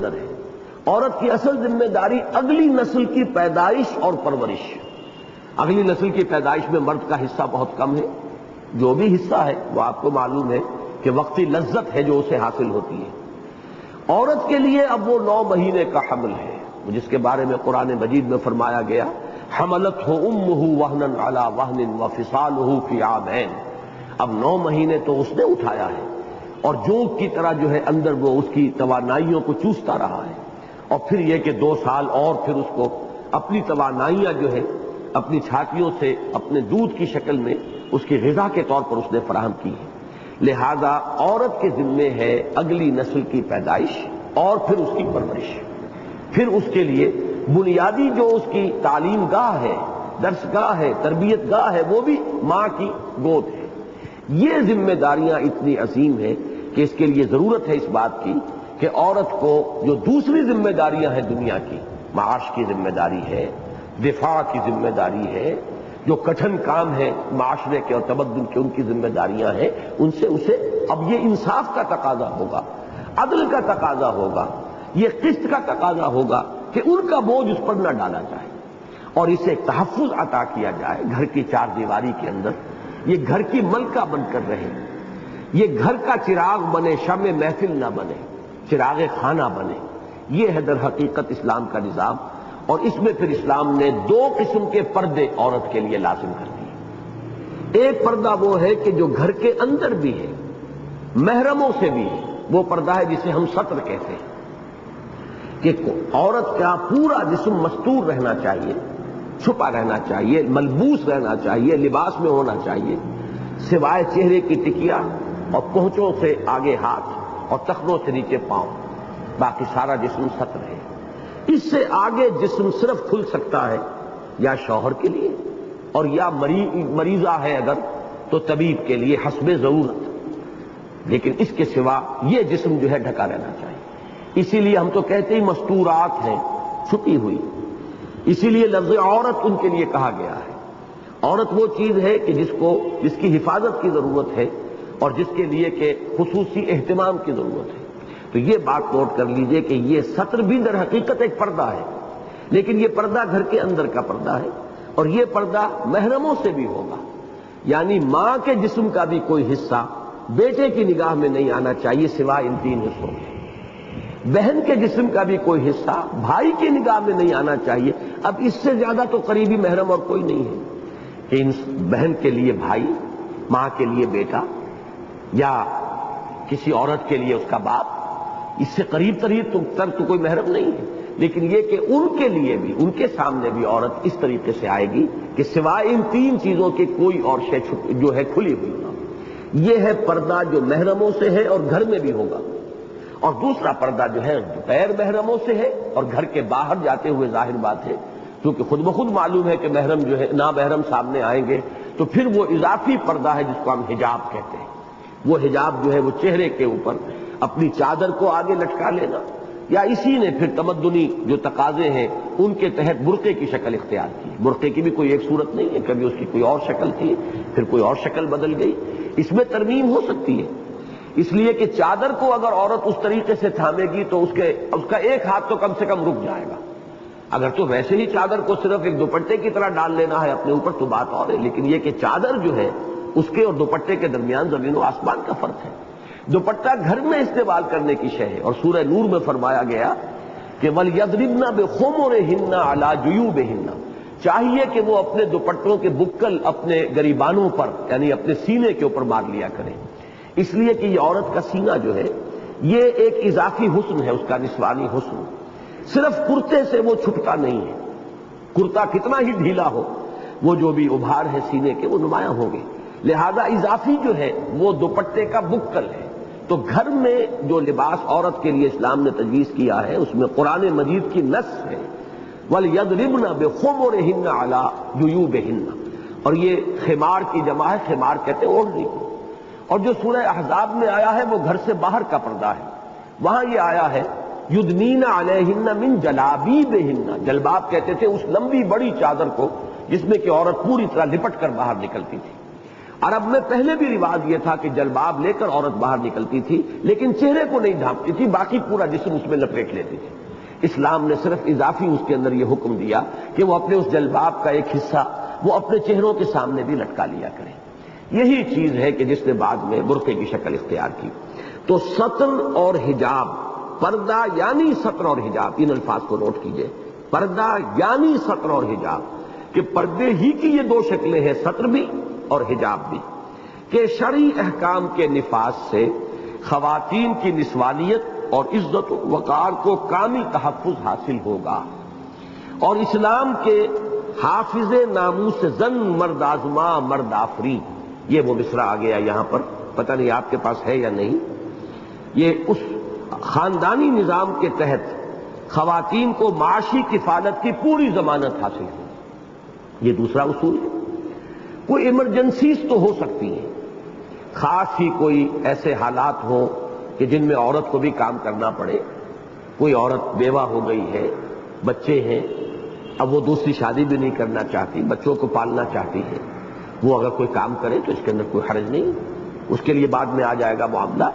ہے۔ عورت کی اصل ذمہ داری اگلی نسل کی پیدائش اور پرورش۔ اگلی نسل کی پیدائش میں مرد کا حصہ بہت کم ہے، جو بھی حصہ ہے وہ آپ کو معلوم ہے کہ وقتی لذت ہے جو اسے حاصل ہوتی ہے۔ عورت کے لیے اب وہ 9 مہینے کا حمل ہے جس کے بارے میں قرآن مجید میں فرمایا گیا حملتہ امہ وہنا علی وہن وفصالہ فی عامین۔ اب 9 مہینے تو اس نے اٹھایا ہے اور جونک کی طرح جو ہے اندر وہ اس کی توانائیوں کو چوستا رہا ہے، اور پھر یہ کہ 2 سال اور پھر اس کو اپنی توانائیاں جو ہے اپنی چھاتیوں سے اپنے دودھ کی شکل میں اس کی غذا کے طور پر اس نے فراہم کی ہے۔ لہذا عورت کے ذمے ہے اگلی نسل کی پیدائش اور پھر اس کی پرورش، پھر اس کے لیے بنیادی جو اس کی تعلیم گاہ ہے، درس گاہ ہے، تربیت گاہ ہے، وہ بھی ماں کی گود ہے۔ یہ ذمہ داریاں اتنی عظیم ہیں کہ اس کے لیے ضرورت ہے اس بات کی کہ عورت کو جو دوسری ذمہ داریاں ہیں دنیا کی، معاش کی ذمہ داری ہے، دفاع کی ذمہ داری ہے، جو کٹھن کام ہے معاشرے کے اور تمدن کے ان کی ذمہ داریاں ہیں، ان سے اسے اب یہ انصاف کا تقاضا ہوگا، عدل کا تقاضا ہوگا، یہ قسط کا تقاضا ہوگا کہ ان کا بوجھ اس پر نہ ڈالا جائے اور اسے ایک تحفظ عطا کیا جائے۔ گھر کی 4 دیواری کے اندر یہ گھر کی ملکہ بن کر رہے، یہ گھر کا چراغ بنے، شمع محفل نہ بنے، چراغ خانہ بنے۔ یہ ہے در حقیقت اسلام کا نظام، اور اس میں پھر اسلام نے 2 قسم کے پردے عورت کے لیے لازم کر دیے۔ ایک پردہ وہ ہے کہ جو گھر کے اندر بھی ہے، محرموں سے بھی ہے، وہ پردہ ہے جسے ہم ستر کہتے ہیں کہ عورت کا پورا جسم مستور رہنا چاہیے، چھپا رہنا چاہیے، ملبوس رہنا چاہیے، لباس میں ہونا چاہیے، سوائے چہرے کی ٹکیا اور پہنچوں سے آگے ہاتھ اور ٹخنوں سے نیچے پاؤں، باقی سارا جسم ستر ہے۔ اس سے آگے جسم صرف کھل سکتا ہے یا شوہر کے لیے اور یا مریضہ ہے اگر تو طبیب کے لیے حسب ضرورت، لیکن اس کے سوا یہ جسم جو ہے ڈھکا رہنا چاہیے۔ اسی لیے ہم تو کہتے ہی مستورات ہیں، چھپی ہوئی، اسی لیے لفظ عورت ان کے لیے کہا گیا ہے۔ عورت وہ چیز ہے کہ جس کی حفاظت کی ضرورت ہے اور جس کے لیے کہ خصوصی اہتمام کی ضرورت ہے۔ تو یہ بات نوٹ کر لیجئے کہ یہ ستر بھی در حقیقت ایک پردہ ہے، لیکن یہ پردہ گھر کے اندر کا پردہ ہے، اور یہ پردہ محرموں سے بھی ہوگا، یعنی ماں کے جسم کا بھی کوئی حصہ بیٹے کی نگاہ میں نہیں آنا چاہیے سوائے ان 3 حصوں کے۔ بہن کے جسم کا بھی کوئی حصہ بھائی کی نگاہ میں نہیں آنا چاہیے۔ اب اس سے زیادہ تو قریبی محرم اور کوئی نہیں ہے کہ بہن کے لیے بھائی، ماں کے لیے بیٹا، یا کسی عورت کے لیے اس کا باپ، اس سے قریب تر تو کوئی محرم نہیں ہے، لیکن یہ کہ ان کے لیے بھی، ان کے سامنے بھی عورت اس طریقے سے آئے گی کہ سوائے ان 3 چیزوں کے کوئی اور شے جو ہے کھلی ہوئی نہ ہو۔ یہ ہے پردہ جو محرموں سے ہے اور گھر میں بھی ہوگا، اور دوسرا پردہ جو ہے غیر محرموں سے ہے اور گھر کے باہر جاتے ہوئے ظاہر بات ہے، کیونکہ خود بخود معلوم ہے کہ محرم جو ہے نامحرم سامنے آئیں گے تو پھر وہ اضافی پردہ ہے جس کو ہم حجاب کہتے ہیں۔ وہ حجاب جو ہے وہ چہرے کے اوپر اپنی چادر کو آگے لٹکا لینا، یا اسی نے پھر تمدنی جو تقاضے ہیں ان کے تحت برقعے کی شکل اختیار کی۔ برقعے کی بھی کوئی ایک صورت نہیں ہے، کبھی اس کی کوئی اور شکل تھی، پھر کوئی اور شکل بدل گئی، اس میں ترمیم ہو سکتی ہے۔ اس لیے کہ چادر کو اگر عورت اس طریقے سے تھامے گی تو اس کا ایک ہاتھ تو کم سے کم رک جائے گا۔ اگر تو ویسے ہی چادر کو صرف ایک دوپٹے کی طرح ڈال لینا ہے اپنے اوپر تو بات اور ہے، لیکن یہ کہ چادر جو ہے اس کے اور دوپٹے کے درمیان زمین و آسمان کا فرق ہے۔ دوپٹہ گھر میں استعمال کرنے کی شے ہے، اور سورہ نور میں فرمایا گیا کہ وَلْيَضْرِبْنَ بِخُمُرِهِنَّ عَلَى جُيُوبِهِنَّ، چاہیے کہ وہ اپنے دوپٹوں کے بکل اپنے گریبانوں پر یعنی اپنے سینے کے اوپر مار لیا کریں، اس لیے کہ یہ عورت کا سینہ جو ہے یہ ایک اضافی حسن ہے، اس کا نسوانی حسن، صرف کرتے سے وہ چھپتا نہیں ہے۔ کرتا کتنا ہی ڈھیلا ہو، وہ جو بھی ابھار ہے سینے کے وہ نمایاں ہوں گے، لہذا اضافی جو ہے وہ دوپٹے کا بکل ہے۔ تو گھر میں جو لباس عورت کے لیے اسلام نے تجویز کیا ہے اس میں قرآن مجید کی نص ہے وَلْيَضْرِبْنَ بِخُمُرِهِنَّ عَلَى جُيُوبِهِنَّ، اور یہ خمار کی جمع ہے، خمار کہتے ہیں اوڑھنی کو، اور جو سورہ احزاب میں آیا ہے وہ گھر سے باہر کا پردہ ہے، وہاں یہ آیا ہے یدنین علیہن من جلابیبہن، جلباب کہتے تھے اس لمبی بڑی چادر کو جس میں کہ عورت پوری طرح لپٹ کر باہر نکلتی تھی، عرب میں پہلے بھی رواج یہ تھا کہ جلباب لے کر عورت باہر نکلتی تھی، لیکن چہرے کو نہیں ڈھانپتی تھی، باقی پورا جسم اس میں لپیٹ لیتی تھی۔ اسلام نے صرف اضافی اس کے اندر یہ حکم دیا کہ وہ اپنے اس جلباب کا ایک حصہ وہ اپنے چہروں کے سامنے بھی لٹکا لیا کریں۔ یہی چیز ہے کہ جس نے بعد میں برقعے کی شکل اختیار کی۔ تو سطر اور حجاب، پردہ یعنی سطر اور حجاب، ان الفاظ کو نوٹ کیجئے، پردہ یعنی سطر اور حجاب، کہ پردے ہی کی یہ دو شکلیں ہیں، سطر بھی اور حجاب بھی، کہ شرعی احکام کے نفاذ سے خواتین کی نسوانیت اور عزت و وقار کو کامل تحفظ حاصل ہوگا، اور اسلام کے حافظ ناموس زن مرد آزما مرد آفری، یہ وہ مصرع آ گیا یہاں پر، پتہ نہیں آپ کے پاس ہے یا نہیں، یہ اس خاندانی نظام کے تحت خواتین کو معاشی کفالت کی پوری ضمانت حاصل ہے۔ یہ دوسرا اصول ہے۔ کوئی ایمرجنسیز تو ہو سکتی ہیں، خاص ہی کوئی ایسے حالات ہوں کہ جن میں عورت کو بھی کام کرنا پڑے، کوئی عورت بیوہ ہو گئی ہے، بچے ہیں، اب وہ دوسری شادی بھی نہیں کرنا چاہتی، بچوں کو پالنا چاہتی ہے، وہ اگر کوئی کام کرے تو اس کے اندر کوئی حرج نہیں، اس کے لیے بعد میں آ جائے گا معاملہ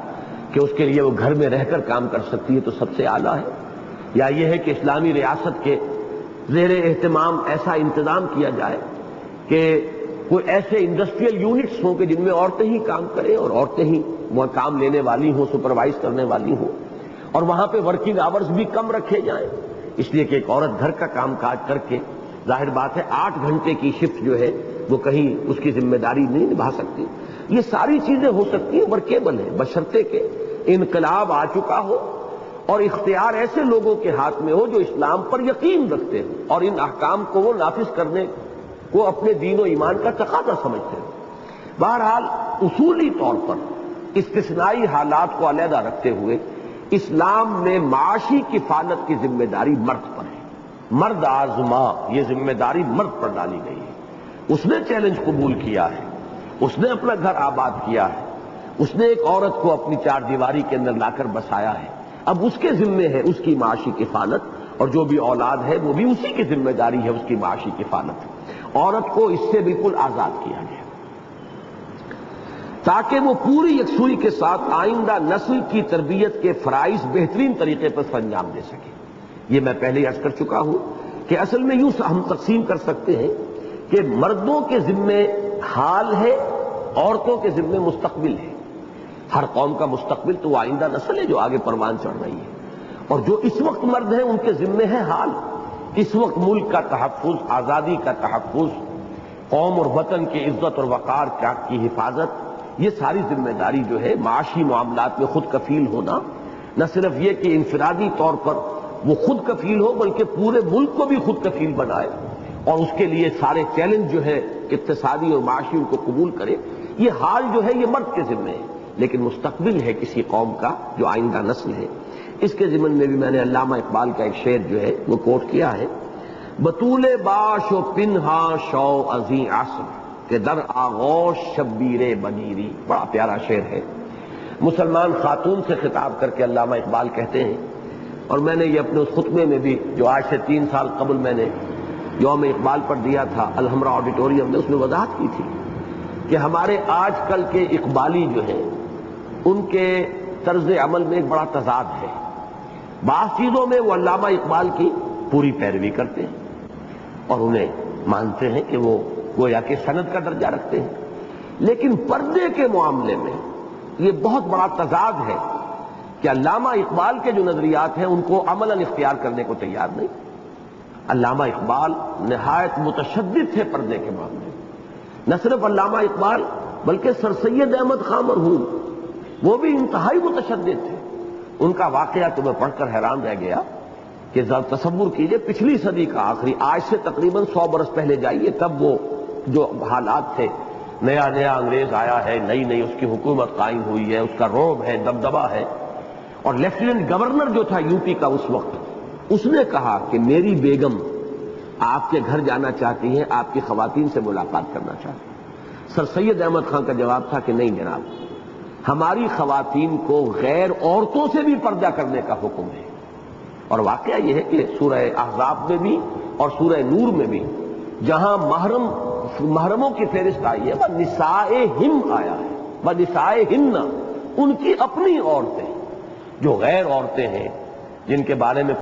کہ اس کے لیے وہ گھر میں رہ کر کام کر سکتی ہے تو سب سے اعلیٰ ہے، یا یہ ہے کہ اسلامی ریاست کے زیر اہتمام ایسا انتظام کیا جائے کہ کوئی ایسے انڈسٹریل یونٹس ہوں کہ جن میں عورتیں ہی کام کریں اور عورتیں ہی وہ کام لینے والی ہوں، سپروائز کرنے والی ہوں، اور وہاں پہ ورکنگ آورز بھی کم رکھے جائیں، اس لیے کہ ایک عورت گھر کا کام کاج کر کے ظاہر بات ہے 8 گھنٹے کی شفٹ جو ہے وہ کہیں اس کی ذمہ داری نہیں نبھا سکتی۔ یہ ساری چیزیں ہو سکتی ہیں، ورکیبل ہیں، بشرطے کہ انقلاب آ چکا ہو اور اختیار ایسے لوگوں کے ہاتھ میں ہو جو اسلام پر یقین رکھتے ہوں اور ان احکام کو وہ نافذ کرنے کو اپنے دین و ایمان کا تقاضا سمجھتے ہیں۔ بہرحال اصولی طور پر استثنائی حالات کو علیحدہ رکھتے ہوئے اسلام میں معاشی کفالت کی ذمہ داری مرد پر ہے، مرد آزما، یہ ذمہ داری مرد پر ڈالی گئی ہے۔ اس نے چیلنج قبول کیا ہے، اس نے اپنا گھر آباد کیا ہے، اس نے ایک عورت کو اپنی 4 دیواری کے اندر لا کر بسایا ہے، اب اس کے ذمے ہے اس کی معاشی کفالت، اور جو بھی اولاد ہے وہ بھی اسی کی ذمہ داری ہے اس کی معاشی کفالت۔ عورت کو اس سے بالکل آزاد کیا گیا تاکہ وہ پوری یکسوئی کے ساتھ آئندہ نسل کی تربیت کے فرائض بہترین طریقے پر سر انجام دے سکے۔ یہ میں پہلے ہی عرض کر چکا ہوں کہ اصل میں یوں ہم تقسیم کر سکتے ہیں کہ مردوں کے ذمے حال ہے، عورتوں کے ذمے مستقبل ہے۔ ہر قوم کا مستقبل تو وہ آئندہ نسل ہے جو آگے پروان چڑھ رہی ہے، اور جو اس وقت مرد ہیں ان کے ذمے ہے حال، اس وقت ملک کا تحفظ، آزادی کا تحفظ، قوم اور وطن کی عزت اور وقار کی حفاظت، یہ ساری ذمہ داری جو ہے معاشی معاملات میں خود کفیل ہونا، نہ صرف یہ کہ انفرادی طور پر وہ خود کفیل ہو بلکہ پورے ملک کو بھی خود کفیل بنائے اور اس کے لیے سارے چیلنج جو ہے اقتصادی اور معاشی ان کو قبول کرے، یہ حال جو ہے یہ مرد کے ذمے ہے، لیکن مستقبل ہے کسی قوم کا جو آئندہ نسل ہے۔ اس کے ضمن میں بھی میں نے علامہ اقبال کا ایک شعر جو ہے وہ کوٹ کیا ہے، بطول باش و پنہا شو ازیں عصر کہ در آغوش شبیر بگیری، بڑا پیارا شعر ہے۔ مسلمان خاتون سے خطاب کر کے علامہ اقبال کہتے ہیں، اور میں نے یہ اپنے اس خطبے میں بھی جو آج سے 3 سال قبل میں نے یوم اقبال پر دیا تھا الحمرا آڈیٹوریم میں، اس میں وضاحت کی تھی کہ ہمارے آج کل کے اقبالی جو ہیں ان کے طرز عمل میں ایک بڑا تضاد ہے۔ بعض چیزوں میں وہ علامہ اقبال کی پوری پیروی کرتے ہیں اور انہیں مانتے ہیں کہ وہ گویا کہ سند کا درجہ رکھتے ہیں، لیکن پردے کے معاملے میں یہ بہت بڑا تضاد ہے کہ علامہ اقبال کے جو نظریات ہیں ان کو عملاً اختیار کرنے کو تیار نہیں۔ علامہ اقبال نہایت متشدد تھے پردے کے معاملے میں، نہ صرف علامہ اقبال بلکہ سر سید احمد خان مرحوم وہ بھی انتہائی متشدد تھے۔ ان کا واقعہ تو میں پڑھ کر حیران رہ گیا کہ ذرا تصور کیجئے، پچھلی صدی کا آخری، آج سے تقریباً 100 برس پہلے جائیے، تب وہ جو حالات تھے، نیا نیا انگریز آیا ہے، نئی نئی اس کی حکومت قائم ہوئی ہے، اس کا رعب ہے، دبدبہ ہے، اور لیفٹیننٹ گورنر جو تھا یو پی کا اس وقت، اس نے کہا کہ میری بیگم آپ کے گھر جانا چاہتی ہیں، آپ کی خواتین سے ملاقات کرنا چاہتی ہیں۔ سر سید احمد خان کا جواب تھا کہ نہیں جناب، ہماری خواتین کو غیر عورتوں سے بھی پردہ کرنے کا حکم ہے۔ اور واقعہ یہ ہے کہ سورہ احزاب میں بھی اور سورہ نور میں بھی جہاں محرم محرموں کی فہرست آئی ہے، وَنِسَائِهِمْ آیا ہے، وَنِسَائِهِنَّ ان کی اپنی عورتیں، جو غیر عورتیں ہیں جن کے بارے میں